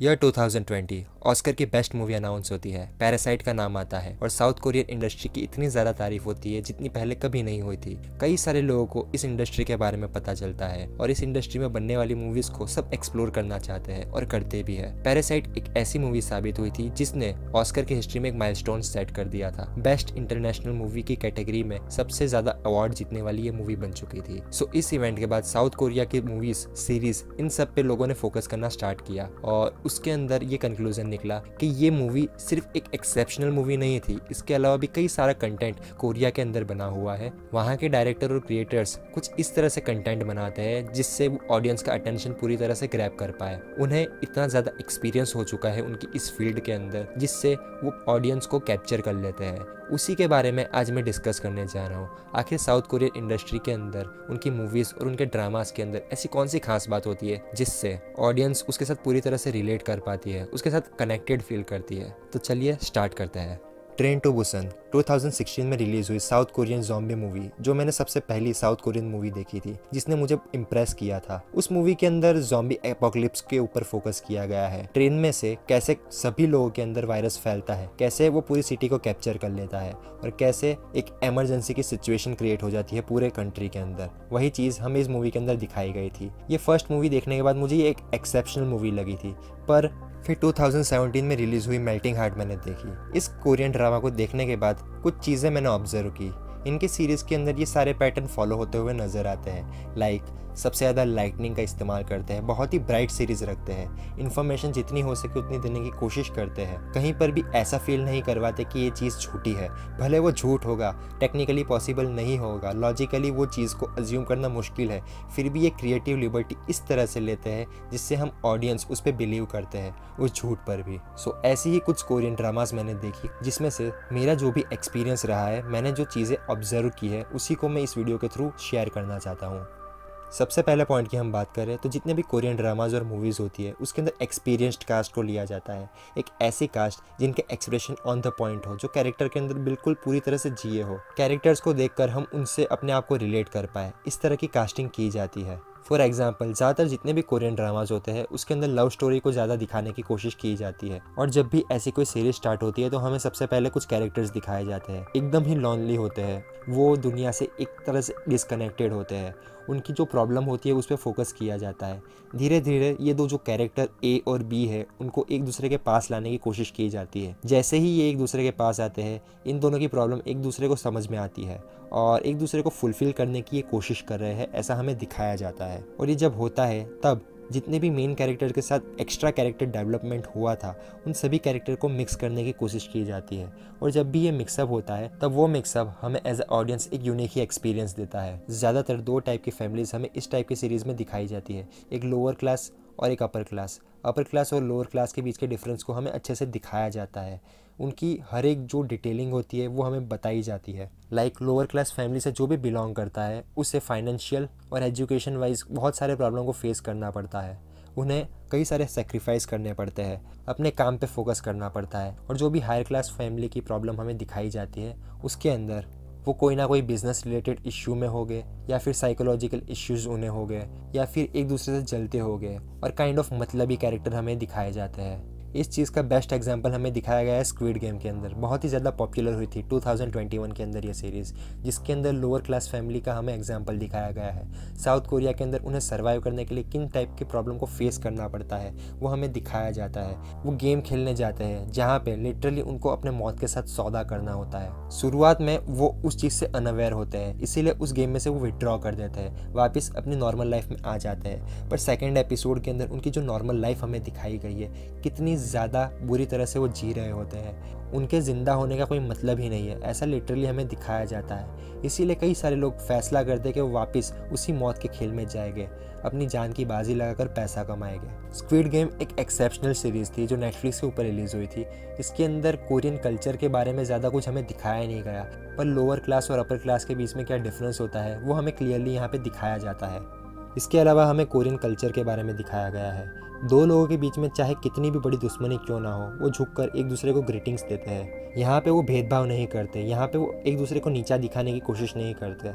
Year 2020 Oscar की best movie announce होती है, पैरासाइट का नाम आता है और साउथ कोरियन इंडस्ट्री की इतनी ज़्यादा तारीफ होती है जितनी पहले कभी नहीं हुई थी। कई सारे लोगों को इस इंडस्ट्री के बारे में पता चलता है और इस इंडस्ट्री में बनने वाली मूवीज़ को सब एक्सप्लोर करना चाहते हैं और करते भी है। पैरासाइट एक ऐसी मूवी साबित हुई थी जिसने ऑस्कर की हिस्ट्री में एक माइलस्टोन सेट कर दिया था। बेस्ट इंटरनेशनल मूवी की कैटेगरी में सबसे ज़्यादा अवार्ड जीतने वाली ये मूवी बन चुकी थी। सो इस इवेंट के बाद साउथ कोरिया की मूवीज़, सीरीज, इन सब पे लोगों ने फोकस करना स्टार्ट किया और उसके अंदर ये कंक्लूजन निकला कि ये मूवी सिर्फ एक एक्सेप्शनल मूवी नहीं थी, इसके अलावा भी कई सारा कंटेंट कोरिया के अंदर बना हुआ है। वहाँ के डायरेक्टर और क्रिएटर्स कुछ इस तरह से कंटेंट बनाते हैं जिससे वो ऑडियंस का अटेंशन पूरी तरह से ग्रैब कर पाए। उन्हें इतना ज़्यादा एक्सपीरियंस हो चुका है उनकी इस फील्ड के अंदर जिससे वो ऑडियंस को कैप्चर कर लेते हैं। उसी के बारे में आज मैं डिस्कस करने जा रहा हूँ। आखिर साउथ कोरियन इंडस्ट्री के अंदर उनकी मूवीज़ और उनके ड्रामास के अंदर ऐसी कौन सी खास बात होती है जिससे ऑडियंस उसके साथ पूरी तरह से रिलेट कर पाती है, उसके साथ कनेक्टेड फील करती है। तो चलिए स्टार्ट करते हैं। ट्रेन टू बुसान 2016 में रिलीज हुई साउथ कोरियन ज़ॉम्बी मूवी, जो मैंने सबसे पहली साउथ कोरियन मूवी देखी थी जिसने मुझे इम्प्रेस किया था। उस मूवी के अंदर ज़ॉम्बी एपोकलिप्स के ऊपर फोकस किया गया है। ट्रेन में से कैसे सभी लोगों के अंदर वायरस फैलता है, कैसे वो पूरी सिटी को कैप्चर कर लेता है और कैसे एक इमरजेंसी की सिचुएशन क्रिएट हो जाती है पूरे कंट्री के अंदर। वही चीज़ हमें इस मूवी के अंदर दिखाई गई थी। ये फर्स्ट मूवी देखने के बाद मुझे ये एक एक्सेप्शनल मूवी लगी थी, पर फिर 2017 में रिलीज़ हुई मेल्टिंग हार्ट मैंने देखी। इस कोरियन ड्रामा को देखने के बाद कुछ चीज़ें मैंने ऑब्जर्व की। इनके सीरीज़ के अंदर ये सारे पैटर्न फॉलो होते हुए नज़र आते हैं। लाइक सबसे ज़्यादा लाइटनिंग का इस्तेमाल करते हैं, बहुत ही ब्राइट सीरीज़ रखते हैं, इन्फॉर्मेशन जितनी हो सके उतनी देने की कोशिश करते हैं। कहीं पर भी ऐसा फील नहीं करवाते कि ये चीज़ झूठी है। भले वो झूठ होगा, टेक्निकली पॉसिबल नहीं होगा, लॉजिकली वो चीज़ को अज्यूम करना मुश्किल है, फिर भी ये क्रिएटिव लिबर्टी इस तरह से लेते हैं जिससे हम ऑडियंस उस पर बिलीव करते हैं, उस झूठ पर भी। सो ऐसी ही कुछ कोरियन ड्रामास मैंने देखी जिसमें से मेरा जो भी एक्सपीरियंस रहा है, मैंने जो चीज़ें ऑब्जर्व की है, उसी को मैं इस वीडियो के थ्रू शेयर करना चाहता हूँ। सबसे पहले पॉइंट की हम बात करें तो जितने भी कोरियन ड्रामाज और मूवीज़ होती है उसके अंदर एक्सपीरियंस्ड कास्ट को लिया जाता है। एक ऐसी कास्ट जिनके एक्सप्रेशन ऑन द पॉइंट हो, जो कैरेक्टर के अंदर बिल्कुल पूरी तरह से जिए हो, कैरेक्टर्स को देखकर हम उनसे अपने आप को रिलेट कर पाए, इस तरह की कास्टिंग की जाती है। फॉर एग्जाम्पल, ज़्यादातर जितने भी कोरियन ड्रामाज होते हैं उसके अंदर लव स्टोरी को ज़्यादा दिखाने की कोशिश की जाती है और जब भी ऐसी कोई सीरीज स्टार्ट होती है तो हमें सबसे पहले कुछ कैरेक्टर्स दिखाए जाते हैं। एकदम ही लॉनली होते हैं, वो दुनिया से एक तरह से डिसकनेक्टेड होते हैं, उनकी जो प्रॉब्लम होती है उस पर फोकस किया जाता है। धीरे धीरे ये दो जो कैरेक्टर ए और बी है उनको एक दूसरे के पास लाने की कोशिश की जाती है। जैसे ही ये एक दूसरे के पास आते हैं, इन दोनों की प्रॉब्लम एक दूसरे को समझ में आती है और एक दूसरे को फुलफिल करने की ये कोशिश कर रहे हैं, ऐसा हमें दिखाया जाता है। और ये जब होता है तब जितने भी मेन कैरेक्टर के साथ एक्स्ट्रा कैरेक्टर डेवलपमेंट हुआ था उन सभी कैरेक्टर को मिक्स करने की कोशिश की जाती है और जब भी ये मिक्सअप होता है तब वो मिक्सअप हमें एज ए ऑडियंस एक यूनिक ही एक्सपीरियंस देता है। ज़्यादातर दो टाइप की फैमिलीज़ हमें इस टाइप की सीरीज़ में दिखाई जाती है, एक लोअर क्लास और एक अपर क्लास। अपर क्लास और लोअर क्लास के बीच के डिफरेंस को हमें अच्छे से दिखाया जाता है। उनकी हर एक जो डिटेलिंग होती है वो हमें बताई जाती है। लाइक लोअर क्लास फैमिली से जो भी बिलोंग करता है उसे फाइनेंशियल और एजुकेशन वाइज बहुत सारे प्रॉब्लम को फेस करना पड़ता है। उन्हें कई सारे सेक्रीफाइस करने पड़ते हैं, अपने काम पे फोकस करना पड़ता है। और जो भी हायर क्लास फैमिली की प्रॉब्लम हमें दिखाई जाती है उसके अंदर वो कोई ना कोई बिजनेस रिलेटेड इश्यू में हो गए या फिर साइकोलॉजिकल इश्यूज उन्हें हो गए या फिर एक दूसरे से जलते हो गए और काइंड ऑफ मतलबी कैरेक्टर हमें दिखाए जाते हैं। इस चीज़ का बेस्ट एग्जांपल हमें दिखाया गया है स्क्विड गेम के अंदर। बहुत ही ज़्यादा पॉपुलर हुई थी 2021 के अंदर ये सीरीज़, जिसके अंदर लोअर क्लास फैमिली का हमें एग्जांपल दिखाया गया है। साउथ कोरिया के अंदर उन्हें सर्वाइव करने के लिए किन टाइप के प्रॉब्लम को फेस करना पड़ता है वो हमें दिखाया जाता है। वो गेम खेलने जाते हैं जहाँ पे लिटरली उनको अपने मौत के साथ सौदा करना होता है। शुरुआत में वो उस चीज़ से अनअवेयर होते हैं, इसीलिए उस गेम में से वो विड्रॉ कर देते हैं, वापस अपनी नॉर्मल लाइफ में आ जाते हैं। पर सेकेंड एपिसोड के अंदर उनकी जो नॉर्मल लाइफ हमें दिखाई गई है, कितनी ज़्यादा बुरी तरह से वो जी रहे होते हैं, उनके ज़िंदा होने का कोई मतलब ही नहीं है, ऐसा लिटरली हमें दिखाया जाता है। इसीलिए कई सारे लोग फैसला करते हैं कि वो वापस उसी मौत के खेल में जाएंगे, अपनी जान की बाजी लगाकर पैसा कमाएंगे। स्क्विड गेम एक एक्सेप्शनल सीरीज़ थी जो नेटफ्लिक्स के ऊपर रिलीज़ हुई थी। इसके अंदर कोरियन कल्चर के बारे में ज़्यादा कुछ हमें दिखाया नहीं गया, पर लोअर क्लास और अपर क्लास के बीच में क्या डिफरेंस होता है वो हमें क्लियरली यहाँ पर दिखाया जाता है। इसके अलावा हमें कोरियन कल्चर के बारे में दिखाया गया है। दो लोगों के बीच में चाहे कितनी भी बड़ी दुश्मनी क्यों ना हो, वो झुककर एक दूसरे को ग्रीटिंग्स देते हैं। यहाँ पे वो भेदभाव नहीं करते, यहाँ पे वो एक दूसरे को नीचा दिखाने की कोशिश नहीं करते।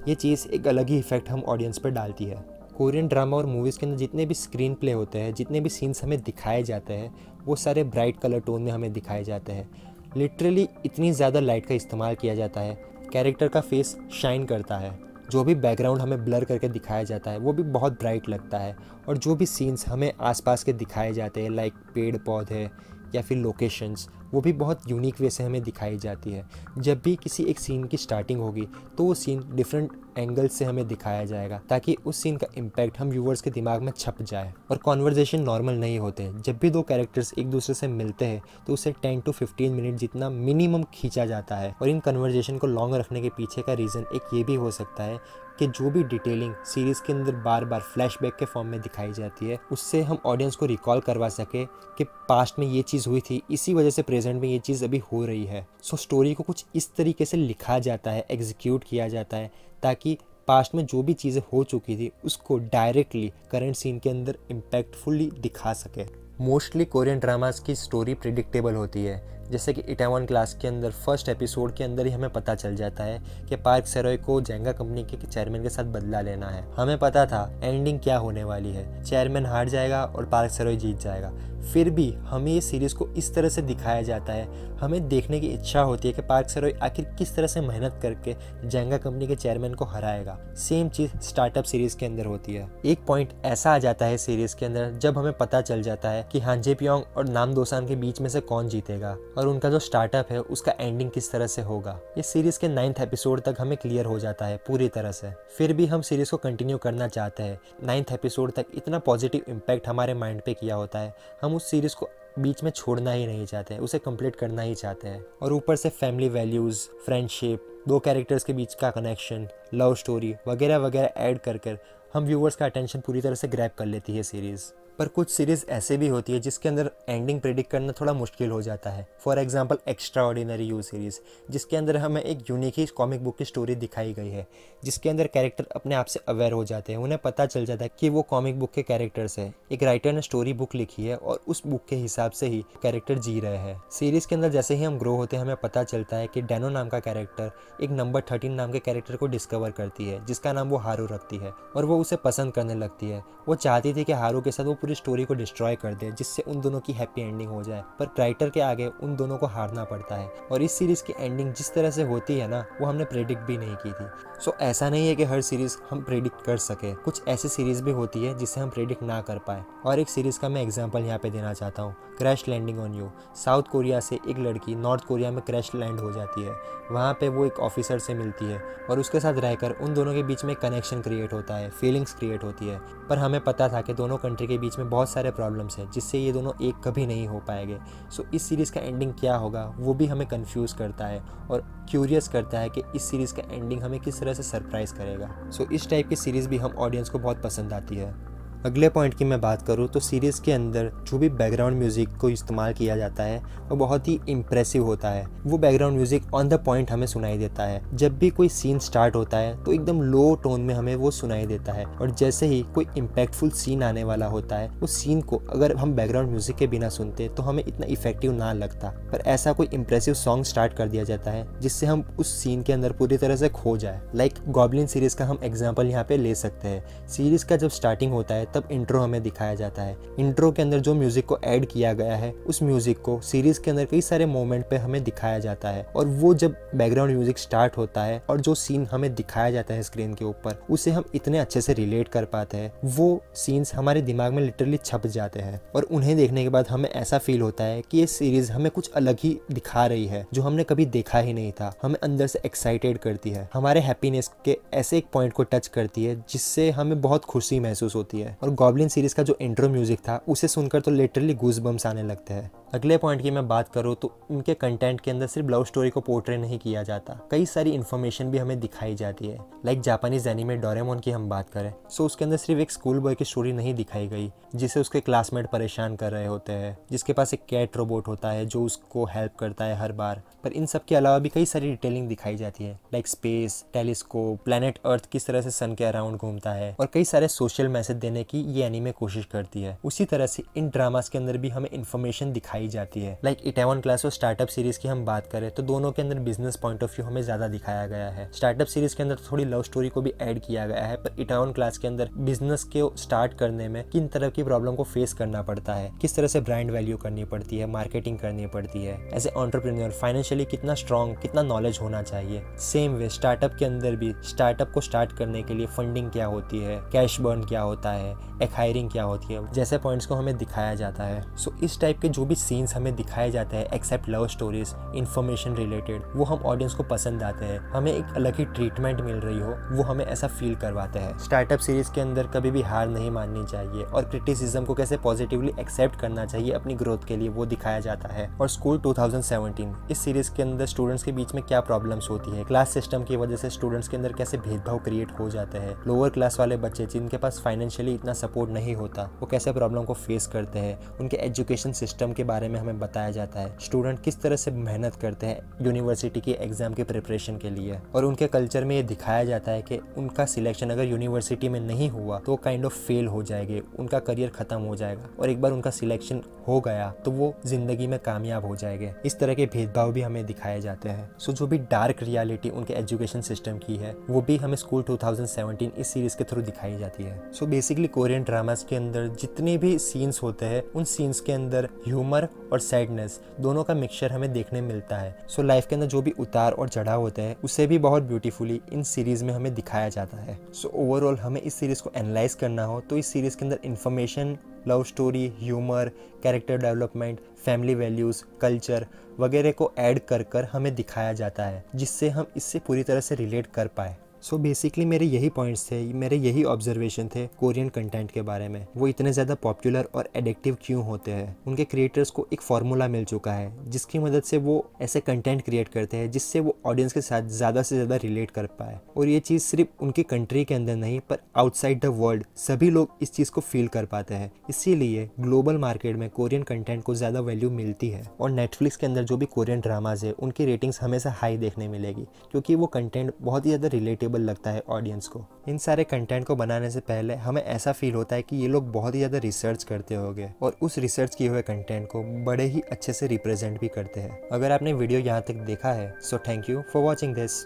ये चीज़ एक अलग ही इफेक्ट हम ऑडियंस पर डालती है। कोरियन ड्रामा और मूवीज़ के अंदर जितने भी स्क्रीन प्ले होते हैं, जितने भी सीन्स हमें दिखाए जाते हैं, वो सारे ब्राइट कलर टोन में हमें दिखाए जाते हैं। लिटरली इतनी ज़्यादा लाइट का इस्तेमाल किया जाता है, कैरेक्टर का फेस शाइन करता है। जो भी बैकग्राउंड हमें ब्लर करके दिखाया जाता है वो भी बहुत ब्राइट लगता है, और जो भी सीन्स हमें आसपास के दिखाए जाते हैं लाइक पेड़ पौधे या फिर लोकेशंस, वो भी बहुत यूनिक वे से हमें दिखाई जाती है। जब भी किसी एक सीन की स्टार्टिंग होगी तो वो सीन डिफरेंट एंगल से हमें दिखाया जाएगा, ताकि उस सीन का इम्पैक्ट हम व्यूवर्स के दिमाग में छप जाए। और कॉन्वर्जेशन नॉर्मल नहीं होते, जब भी दो कैरेक्टर्स एक दूसरे से मिलते हैं तो उसे 10 to 15 मिनट जितना मिनिमम खींचा जाता है। और इन कन्वर्जेशन को लॉन्ग रखने के पीछे का रीज़न एक ये भी हो सकता है कि जो भी डिटेलिंग सीरीज़ के अंदर बार बार फ्लैशबैक के फॉर्म में दिखाई जाती है, उससे हम ऑडियंस को रिकॉल करवा सके कि पास्ट में ये चीज़ हुई थी, इसी वजह से प्रेजेंट में ये चीज़ अभी हो रही है। सो स्टोरी को कुछ इस तरीके से लिखा जाता है, एग्जीक्यूट किया जाता है, ताकि पास्ट में जो भी चीज़ें हो चुकी थी उसको डायरेक्टली करंट सीन के अंदर इम्पैक्टफुली दिखा सके। मोस्टली कोरियन ड्रामास की स्टोरी प्रिडिक्टेबल होती है, जैसे कि इटावन क्लास के अंदर फर्स्ट एपिसोड के अंदर ही हमें पता चल जाता है कि पार्क सेरोय को जेंगा कंपनी के चेयरमैन के साथ बदला लेना है। हमें पता था एंडिंग क्या होने वाली है, चेयरमैन हार जाएगा और पार्क सेरोय जीत जाएगा। फिर भी हमें ये सीरीज़ को इस तरह से दिखाया जाता है, हमें देखने की इच्छा होती है कि पार्क सेरोय आखिर किस तरह से मेहनत करके जेंगा कंपनी के चेयरमैन को हराएगा। सेम चीज़ स्टार्टअप सीरीज़ के अंदर होती है। एक पॉइंट ऐसा आ जाता है सीरीज़ के अंदर जब हमें पता चल जाता है कि हान जे प्योंग और नाम दोसान के बीच में से कौन जीतेगा और उनका जो स्टार्टअप है उसका एंडिंग किस तरह से होगा। इस सीरीज़ के 9th एपिसोड तक हमें क्लियर हो जाता है पूरी तरह से। फिर भी हम सीरीज़ को कंटिन्यू करना चाहते हैं। 9th एपिसोड तक इतना पॉजिटिव इम्पैक्ट हमारे माइंड पे किया होता है, हम उस सीरीज़ को बीच में छोड़ना ही नहीं चाहते हैं, उसे कंप्लीट करना ही चाहते हैं। और ऊपर से फैमिली वैल्यूज़, फ्रेंडशिप, दो कैरेक्टर्स के बीच का कनेक्शन, लव स्टोरी वगैरह वगैरह ऐड कर हम व्यूवर्स का अटेंशन पूरी तरह से ग्रैब कर लेती है सीरीज़। पर कुछ सीरीज़ ऐसे भी होती है जिसके अंदर एंडिंग प्रेडिक्ट करना थोड़ा मुश्किल हो जाता है। For example extra ordinary you series, जिसके अंदर हमें एक यूनिक ही कॉमिक बुक की स्टोरी दिखाई गई है, जिसके अंदर कैरेक्टर अपने आप से अवेयर हो जाते हैं, उन्हें पता चल जाता है कि वो कॉमिक बुक के कैरेक्टर्स हैं। एक राइटर ने स्टोरी बुक लिखी है और उस बुक के हिसाब से ही कैरेक्टर जी रहे हैं। सीरीज़ के अंदर जैसे ही हम ग्रो होते हैं हमें पता चलता है कि डैनो नाम का कैरेक्टर एक नंबर 13 नाम के कैरेक्टर को डिस्कवर करती है, जिसका नाम वो हारू रखती है, और वो उसे पसंद करने लगती है। वो चाहती थी कि हारू के साथ वो पूरी स्टोरी को डिस्ट्रॉय कर दे, जिससे उन दोनों की हैप्पी एंडिंग हो जाए, पर राइटर के आगे उन दोनों को हारना पड़ता है। और इस सीरीज़ की एंडिंग जिस तरह से होती है ना, वो हमने प्रेडिक्ट भी नहीं की थी। सो ऐसा नहीं है कि हर सीरीज़ हम प्रेडिक्ट कर सके, कुछ ऐसी सीरीज़ भी होती है जिसे हम प्रेडिक्ट ना कर पाए। और एक सीरीज़ का मैं एग्जांपल यहाँ पे देना चाहता हूँ, crash landing on you. South Korea से एक लड़की नॉर्थ कोरिया में क्रैश लैंड हो जाती है। वहाँ पे वो एक ऑफिसर से मिलती है और उसके साथ रहकर उन दोनों के बीच में कनेक्शन क्रिएट होता है, फीलिंग्स क्रिएट होती है। पर हमें पता था कि दोनों कंट्री के बीच में बहुत सारे प्रॉब्लम्स हैं, जिससे ये दोनों एक कभी नहीं हो पाएंगे। सो इस सीरीज़ का एंडिंग क्या होगा वो भी हमें कंफ्यूज करता है और क्यूरियस करता है कि इस सीरीज़ का एंडिंग हमें किस तरह से सरप्राइज करेगा। सो इस टाइप की सीरीज़ भी हम ऑडियंस को बहुत पसंद आती है। अगले पॉइंट की मैं बात करूँ तो सीरीज़ के अंदर जो भी बैकग्राउंड म्यूज़िक को इस्तेमाल किया जाता है वो बहुत ही इम्प्रेसिव होता है। वो background music on the point हमें सुनाई देता है। जब भी कोई सीन स्टार्ट होता है तो एकदम लो टोन में हमें वो सुनाई देता है, और जैसे ही कोई इम्पैक्टफुल सीन आने वाला होता है उस सीन को अगर हम बैकग्राउंड म्यूज़िक के बिना सुनते तो हमें इतना इफेक्टिव ना लगता। पर ऐसा कोई इम्प्रेसिव सॉन्ग स्टार्ट कर दिया जाता है जिससे हम उस सीन के अंदर पूरी तरह से खो जाए। लाइक गॉब्लिन सीरीज़ का हम एग्जाम्पल यहाँ पे ले सकते हैं। सीरीज़ का जब स्टार्टिंग होता है तब इंट्रो हमें दिखाया जाता है। इंट्रो के अंदर जो म्यूजिक को ऐड किया गया है उस म्यूजिक को सीरीज के अंदर कई सारे मोमेंट पे हमें दिखाया जाता है, और वो जब बैकग्राउंड म्यूजिक स्टार्ट होता है और जो सीन हमें दिखाया जाता है स्क्रीन के ऊपर उसे हम इतने अच्छे से रिलेट कर पाते हैं, वो सीन्स हमारे दिमाग में लिटरली छप जाते हैं। और उन्हें देखने के बाद हमें ऐसा फील होता है कि ये सीरीज हमें कुछ अलग ही दिखा रही है जो हमने कभी देखा ही नहीं था। हमें अंदर से एक्साइटेड करती है, हमारे हैप्पीनेस के ऐसे एक पॉइंट को टच करती है जिससे हमें बहुत खुशी महसूस होती है। और गॉब्लिन सीरीज का जो इंट्रो म्यूजिक था उसे सुनकर तो लिटरली गूज़बम्स आने लगते हैं। अगले पॉइंट की मैं बात करूँ तो उनके कंटेंट के अंदर सिर्फ लव स्टोरी को पोर्ट्रे नहीं किया जाता, कई सारी इन्फॉर्मेशन भी हमें दिखाई जाती है। लाइक जापानीज एनीमे डोरेमोन की हम बात करें सो उसके अंदर सिर्फ एक स्कूल बॉय की स्टोरी नहीं दिखाई गई जिसे उसके क्लासमेट परेशान कर रहे होते हैं, जिसके पास एक कैट रोबोट होता है जो उसको हेल्प करता है हर बार। पर इन सब के अलावा भी कई सारी डिटेलिंग दिखाई जाती है, like space, telescope, planet earth किस तरह से सन के अराउंड घूमता है, और कई सारे सोशल मैसेज देने की ये एनीमे कोशिश करती है। उसी तरह से इन ड्रामास के अंदर भी हमें इन्फॉर्मेशन दिखाई दिखाई जाती है। लाइक इटावन क्लास और स्टार्टअप सीरीज की हम बात करें तो दोनों के अंदर बिजनेस पॉइंट ऑफ व्यू हमें ज्यादा दिखाया गया है। स्टार्टअप सीरीज के अंदर थोड़ी लव स्टोरी को भी ऐड किया गया है, पर इटावन क्लास के अंदर बिजनेस को स्टार्ट करने में किन तरह की प्रॉब्लम को फेस करना पड़ता है, किस तरह से ब्रांड वैल्यू करनी पड़ती है, मार्केटिंग करनी पड़ती है, एज ए एंटरप्रेन्योर फाइनेंशियली कितना स्ट्रॉन्ग, कितना नॉलेज होना चाहिए। सेम वे स्टार्टअप के अंदर भी स्टार्टअप को स्टार्ट करने के लिए फंडिंग क्या होती है, कैश बर्न क्या होता है, एक हायरिंग क्या होती है, जैसे पॉइंट्स को हमें दिखाया जाता है। सो इस टाइप के जो भी सीन्स हमें दिखाए जाते हैं except love stories, information related, वो हम ऑडियंस को पसंद आते हैं। हमें एक अलग ही ट्रीटमेंट मिल रही हो वो हमें ऐसा फील करवाते हैं। स्टार्टअप सीरीज के अंदर कभी भी हार नहीं माननी चाहिए और क्रिटिसिज्म को कैसे पॉजिटिवली एक्सेप्ट करना चाहिए अपनी ग्रोथ के लिए, वो दिखाया जाता है। और स्कूल 2017 इस सीरीज के अंदर स्टूडेंट्स के बीच में क्या प्रॉब्लम्स होती है, क्लास सिस्टम की वजह से स्टूडेंट्स के अंदर कैसे भेदभाव क्रिएट हो जाते हैं, लोअर क्लास वाले बच्चे जिनके पास फाइनेंशियली इतना सपोर्ट नहीं होता वो कैसे प्रॉब्लम को फेस करते हैं, उनके एजुकेशन सिस्टम के बारे में हमें बताया जाता है। स्टूडेंट किस तरह से मेहनत करते हैं यूनिवर्सिटी की एग्जाम की प्रिपरेशन के लिए, और उनके कल्चर में ये दिखाया जाता है कि उनका सिलेक्शन अगर यूनिवर्सिटी में नहीं हुआ तो काइंड ऑफ फेल हो जाएंगे, उनका करियर खत्म हो जाएगा, और एक बार उनका सिलेक्शन हो गया तो वो जिंदगी में कामयाब हो जाएंगे। इस तरह के भेदभाव भी हमें दिखाए जाते हैं। सो जो भी डार्क रियलिटी उनके एजुकेशन सिस्टम की है वो भी हमें स्कूल 2017 इस सीरीज के थ्रू दिखाई जाती है। सो बेसिकली कोरियन ड्रामास के अंदर जितने भी सीन्स होते हैं उन सीन्स के अंदर ह्यूमर और सैडनेस दोनों का मिक्सचर हमें देखने मिलता है। सो लाइफ के अंदर जो भी उतार और चढ़ाव होते हैं उसे भी बहुत ब्यूटीफुली इन सीरीज में हमें दिखाया जाता है। सो ओवरऑल हमें इस सीरीज को एनालाइज करना हो तो इस सीरीज के अंदर information, love story, humour, character development, family values, culture वगैरह को ऐड कर हमें दिखाया जाता है जिससे हम इससे पूरी तरह से रिलेट कर पाए। सो बेसिकली मेरे यही पॉइंट्स थे, मेरे यही ऑब्जर्वेशन थे कोरियन कंटेंट के बारे में। वो इतने ज़्यादा पॉपुलर और एडिक्टिव क्यों होते हैं। उनके क्रिएटर्स को एक फार्मूला मिल चुका है जिसकी मदद से वो ऐसे कंटेंट क्रिएट करते हैं जिससे वो ऑडियंस के साथ ज़्यादा से ज़्यादा रिलेट कर पाए। और ये चीज़ सिर्फ उनकी कंट्री के अंदर नहीं पर आउटसाइड द वर्ल्ड सभी लोग इस चीज़ को फील कर पाते हैं। इसीलिए ग्लोबल मार्केट में कोरियन कंटेंट को ज़्यादा वैल्यू मिलती है। और नेटफ्लिक्स के अंदर जो भी कोरियन ड्रामाज है उनकी रेटिंग्स हमेशा हाई देखने मिलेगी क्योंकि वो कंटेंट बहुत ही ज़्यादा रिलेटेबल लगता है ऑडियंस को। इन सारे कंटेंट को बनाने से पहले हमें ऐसा फील होता है कि ये लोग बहुत ही ज़्यादा रिसर्च करते होंगे और उस रिसर्च किए हुए कंटेंट को बड़े ही अच्छे से रिप्रेजेंट भी करते हैं। अगर आपने वीडियो यहाँ तक देखा है so thank you for watching this.